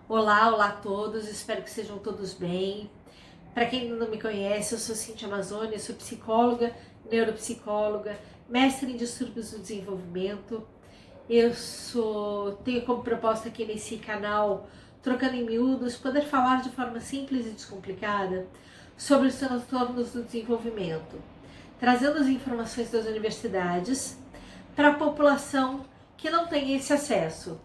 Olá, olá a todos, espero que sejam todos bem. Para quem ainda não me conhece, eu sou Cíntia Amazônia, sou psicóloga, neuropsicóloga, mestre em distúrbios do desenvolvimento. Tenho como proposta aqui nesse canal, Trocando em Miúdos, poder falar de forma simples e descomplicada sobre os transtornos do desenvolvimento, trazendo as informações das universidades para a população que não tem esse acesso,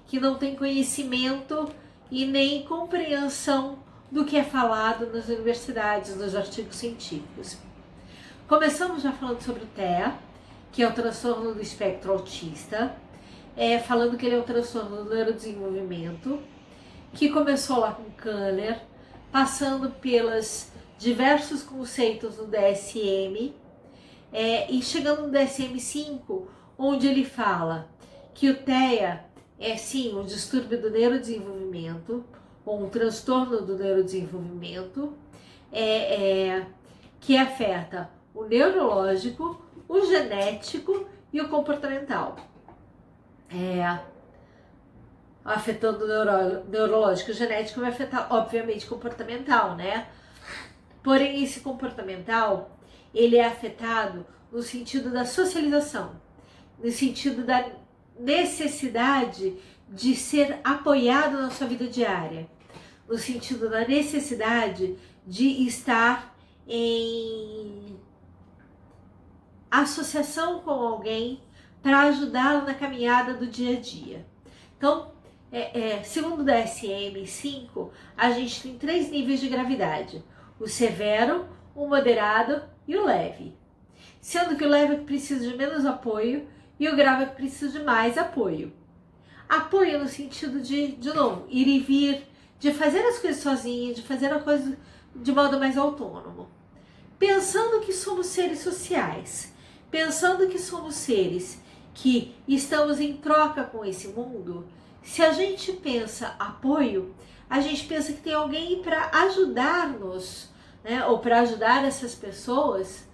que não tem conhecimento e nem compreensão do que é falado nas universidades, nos artigos científicos. Começamos já falando sobre o TEA, que é o transtorno do espectro autista, falando que ele é um transtorno do neurodesenvolvimento, que começou lá com Kanner, passando pelos diversos conceitos no DSM, e chegando no DSM-5, onde ele fala que o TEA é sim um distúrbio do neurodesenvolvimento, ou um transtorno do neurodesenvolvimento, que afeta o neurológico, o genético e o comportamental. Afetando o neurológico, o genético vai afetar, obviamente, o comportamental, né? Porém, esse comportamental, ele é afetado no sentido da socialização, no sentido da necessidade de ser apoiado na sua vida diária, no sentido da necessidade de estar em associação com alguém para ajudá-lo na caminhada do dia a dia. Então, segundo o DSM-5, a gente tem 3 níveis de gravidade: o severo, o moderado e o leve. Sendo que o leve é que precisa de menos apoio e o grave é que precisa de mais apoio. Apoio no sentido de novo, ir e vir, de fazer as coisas sozinho, de fazer a coisa de modo mais autônomo. Pensando que somos seres sociais, pensando que somos seres que estamos em troca com esse mundo, se a gente pensa apoio, a gente pensa que tem alguém para ajudar-nos, né, ou para ajudar essas pessoas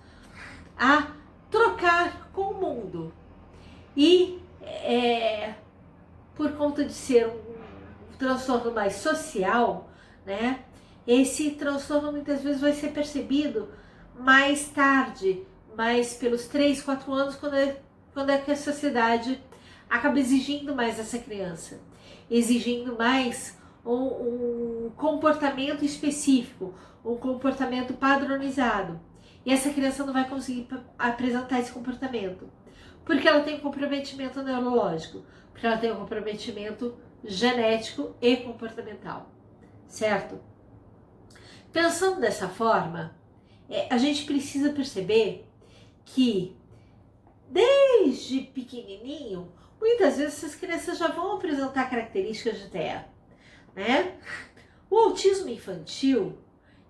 a trocar com o mundo. E por conta de ser um transtorno mais social, né, esse transtorno muitas vezes vai ser percebido mais tarde, mais pelos 3, 4 anos, quando é que a sociedade acaba exigindo mais essa criança, exigindo mais um comportamento específico, um comportamento padronizado. E essa criança não vai conseguir apresentar esse comportamento, porque ela tem um comprometimento neurológico, porque ela tem um comprometimento genético e comportamental, certo? Pensando dessa forma, a gente precisa perceber que desde pequenininho, muitas vezes essas crianças já vão apresentar características de TEA, né? O autismo infantil,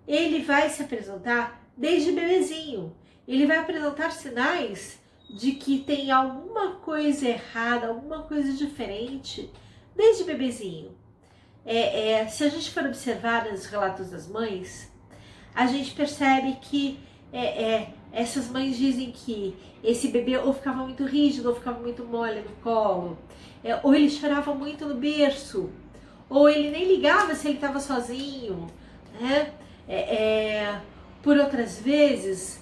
ele vai se apresentar desde bebezinho. Ele vai apresentar sinais de que tem alguma coisa errada, alguma coisa diferente desde bebezinho. Se a gente for observar nos relatos das mães, a gente percebe que essas mães dizem que esse bebê ou ficava muito rígido, ou ficava muito mole no colo, ou ele chorava muito no berço, ou ele nem ligava se ele estava sozinho, né? Por outras vezes,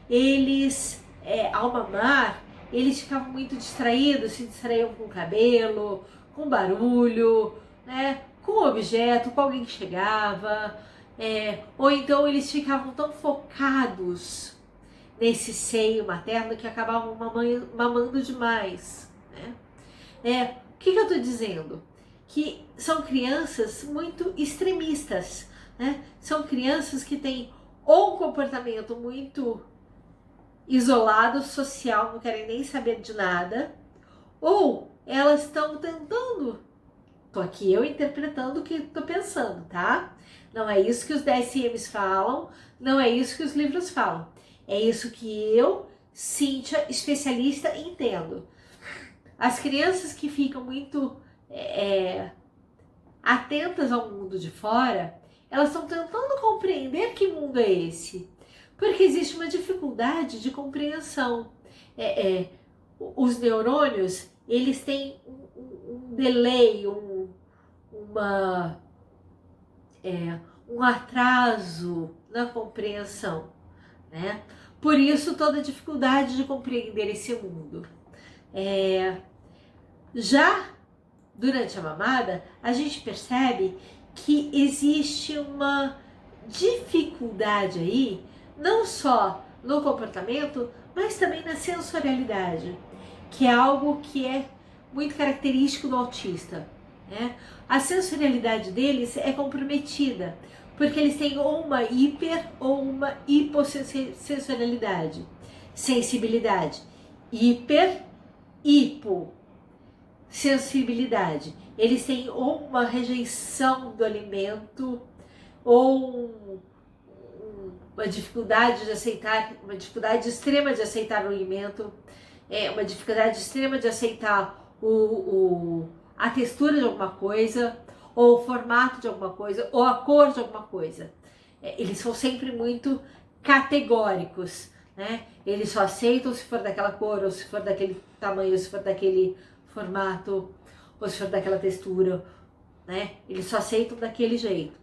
eles, ao mamar, eles ficavam muito distraídos, se distraíam com o cabelo, com barulho, né? Com objeto, com alguém que chegava, ou então eles ficavam tão focados nesse seio materno que acabavam mamando demais, né? O que eu estou dizendo? Que são crianças muito extremistas, né? São crianças que têm ou um comportamento muito isolado, social, não querem nem saber de nada, ou elas estão tentando. Tô aqui eu interpretando o que tô pensando, tá? Não é isso que os DSMs falam, não é isso que os livros falam. É isso que eu, Cíntia, especialista, entendo. As crianças que ficam muito atentas ao mundo de fora, elas estão tentando compreender que mundo é esse. Porque existe uma dificuldade de compreensão. Os neurônios, eles têm um delay, um atraso na compreensão, né? Por isso toda a dificuldade de compreender esse mundo. Já durante a mamada, a gente percebe que existe uma dificuldade aí, não só no comportamento, mas também na sensorialidade, que é algo que é muito característico do autista, né? A sensorialidade deles é comprometida, porque eles têm ou uma hiper ou uma hipossensorialidade. Sensibilidade. Hiper, hipo. Sensibilidade. Eles têm ou uma rejeição do alimento, ou uma dificuldade de aceitar, uma dificuldade extrema de aceitar o alimento, uma dificuldade extrema de aceitar a textura de alguma coisa, ou o formato de alguma coisa, ou a cor de alguma coisa. Eles são sempre muito categóricos, né? Eles só aceitam se for daquela cor, ou se for daquele tamanho, ou se for daquele formato, ou se for daquela textura, né? Eles só aceitam daquele jeito.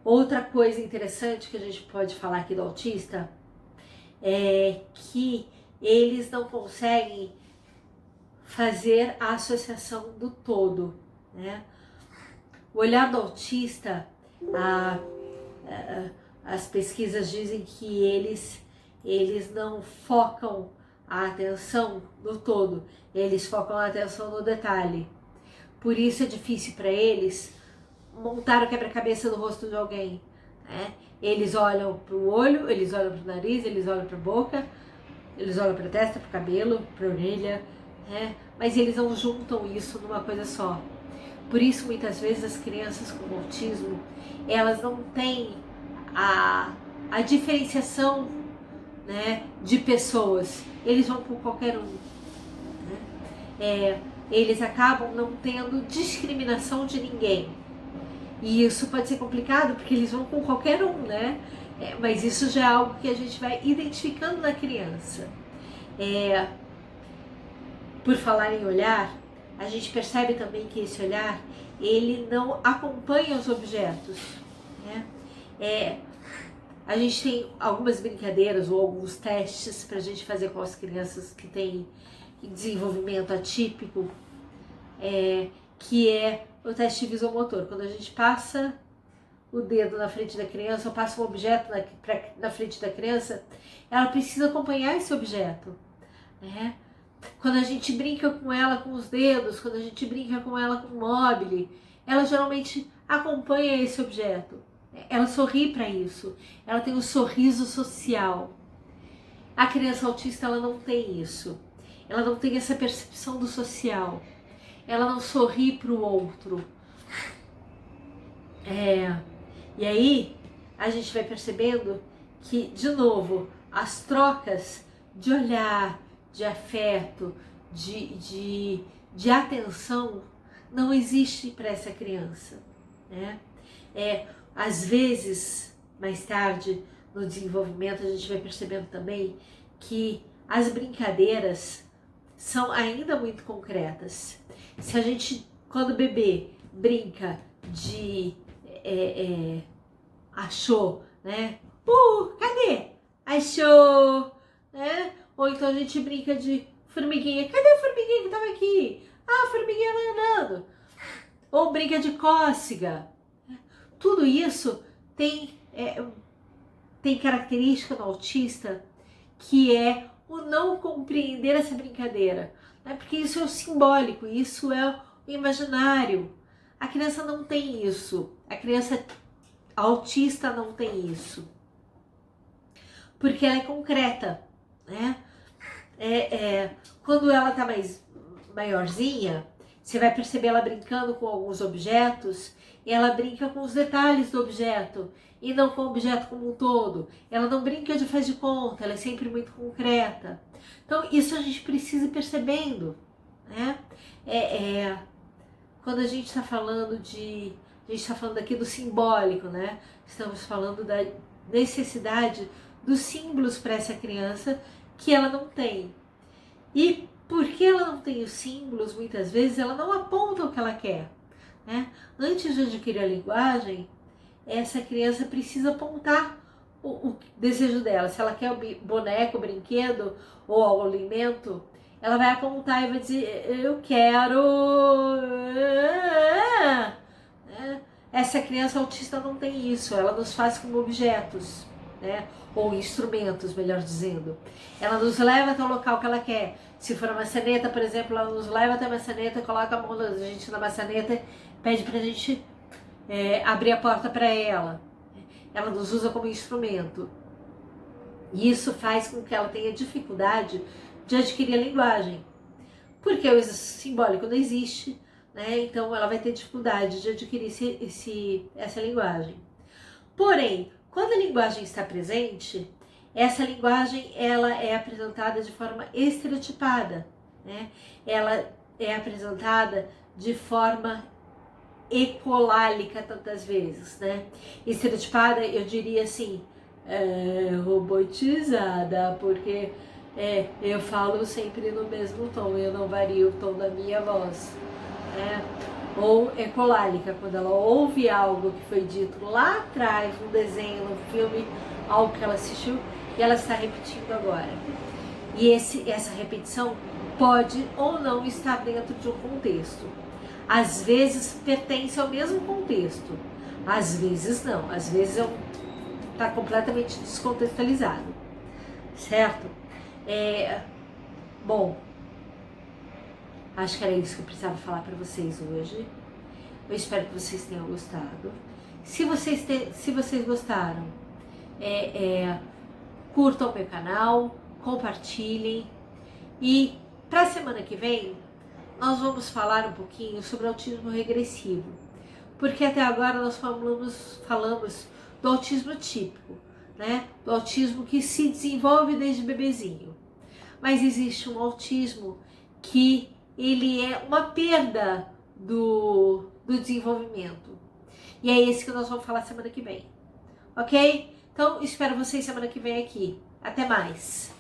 Outra coisa interessante que a gente pode falar aqui do autista é que eles não conseguem fazer a associação do todo, né? O olhar do autista, as pesquisas dizem que eles não focam a atenção no todo, eles focam a atenção no detalhe. Por isso é difícil para eles montar o quebra-cabeça do rosto de alguém, né? Eles olham para o olho, eles olham para o nariz, eles olham para a boca, eles olham para a testa, para o cabelo, para a orelha, né? Mas eles não juntam isso numa coisa só. Por isso, muitas vezes, as crianças com autismo, elas não têm a diferenciação, né, de pessoas. Eles vão com qualquer um, né? Eles acabam não tendo discriminação de ninguém. E isso pode ser complicado, porque eles vão com qualquer um, né? Mas isso já é algo que a gente vai identificando na criança. Por falar em olhar, a gente percebe também que esse olhar, ele não acompanha os objetos, né? A gente tem algumas brincadeiras ou alguns testes para a gente fazer com as crianças que têm desenvolvimento atípico, que é o teste visomotor. Quando a gente passa o dedo na frente da criança, ou passa um objeto na frente da criança, ela precisa acompanhar esse objeto, né? Quando a gente brinca com ela com os dedos, quando a gente brinca com ela com o mobile, ela geralmente acompanha esse objeto. Ela sorri para isso. Ela tem um sorriso social. A criança autista, ela não tem isso. Ela não tem essa percepção do social. Ela não sorri para o outro. E aí, a gente vai percebendo que, de novo, as trocas de olhar, de afeto, de atenção, não existe para essa criança, né? Às vezes, mais tarde, no desenvolvimento, a gente vai percebendo também que as brincadeiras são ainda muito concretas. Se a gente, quando bebê, brinca de achou, né? Cadê? Achou, né? Ou então a gente brinca de formiguinha. Cadê a formiguinha que estava aqui? Ah, a formiguinha vai andando. Ou brinca de cócega. Tudo isso tem característica no autista, que é o não compreender essa brincadeira, né? Porque isso é o simbólico, isso é o imaginário. A criança não tem isso. A criança autista não tem isso. Porque ela é concreta, né? Quando ela tá mais maiorzinha, você vai perceber ela brincando com alguns objetos, e ela brinca com os detalhes do objeto, e não com o objeto como um todo. Ela não brinca de faz de conta, ela é sempre muito concreta. Então, isso a gente precisa ir percebendo, né? Quando a gente está falando a gente está falando aqui do simbólico, né? Estamos falando da necessidade dos símbolos para essa criança que ela não tem. E porque ela não tem os símbolos, muitas vezes ela não aponta o que ela quer. né? Antes de adquirir a linguagem, essa criança precisa apontar o desejo dela. Se ela quer o boneco, o brinquedo ou o alimento, ela vai apontar e vai dizer, eu quero. Essa criança autista não tem isso, ela nos faz como objetos, né? Ou instrumentos, melhor dizendo. Ela nos leva até o local que ela quer. Se for a maçaneta, por exemplo, ela nos leva até a maçaneta, coloca a mão da gente na maçaneta, pede pra gente abrir a porta para ela. Ela nos usa como instrumento. E isso faz com que ela tenha dificuldade de adquirir a linguagem. Porque o simbólico não existe, né? Então ela vai ter dificuldade de adquirir essa linguagem. Porém, quando a linguagem está presente, essa linguagem ela é apresentada de forma estereotipada, né? Ela é apresentada de forma ecolálica tantas vezes, né? Estereotipada, eu diria assim, robotizada, porque eu falo sempre no mesmo tom, eu não vario o tom da minha voz, né? Ou ecolálica, quando ela ouve algo que foi dito lá atrás, num desenho, num filme, algo que ela assistiu, e ela está repetindo agora. E essa repetição pode ou não estar dentro de um contexto. Às vezes pertence ao mesmo contexto, às vezes não, às vezes está completamente descontextualizado, certo? Bom, acho que era isso que eu precisava falar para vocês hoje. Eu espero que vocês tenham gostado. Se vocês gostaram, curtam o meu canal, compartilhem. E para a semana que vem, nós vamos falar um pouquinho sobre autismo regressivo. Porque até agora nós falamos do autismo típico, né? Do autismo que se desenvolve desde bebezinho. Mas existe um autismo que ele é uma perda do desenvolvimento. E é esse que nós vamos falar semana que vem. Ok? Então, espero vocês semana que vem aqui. Até mais!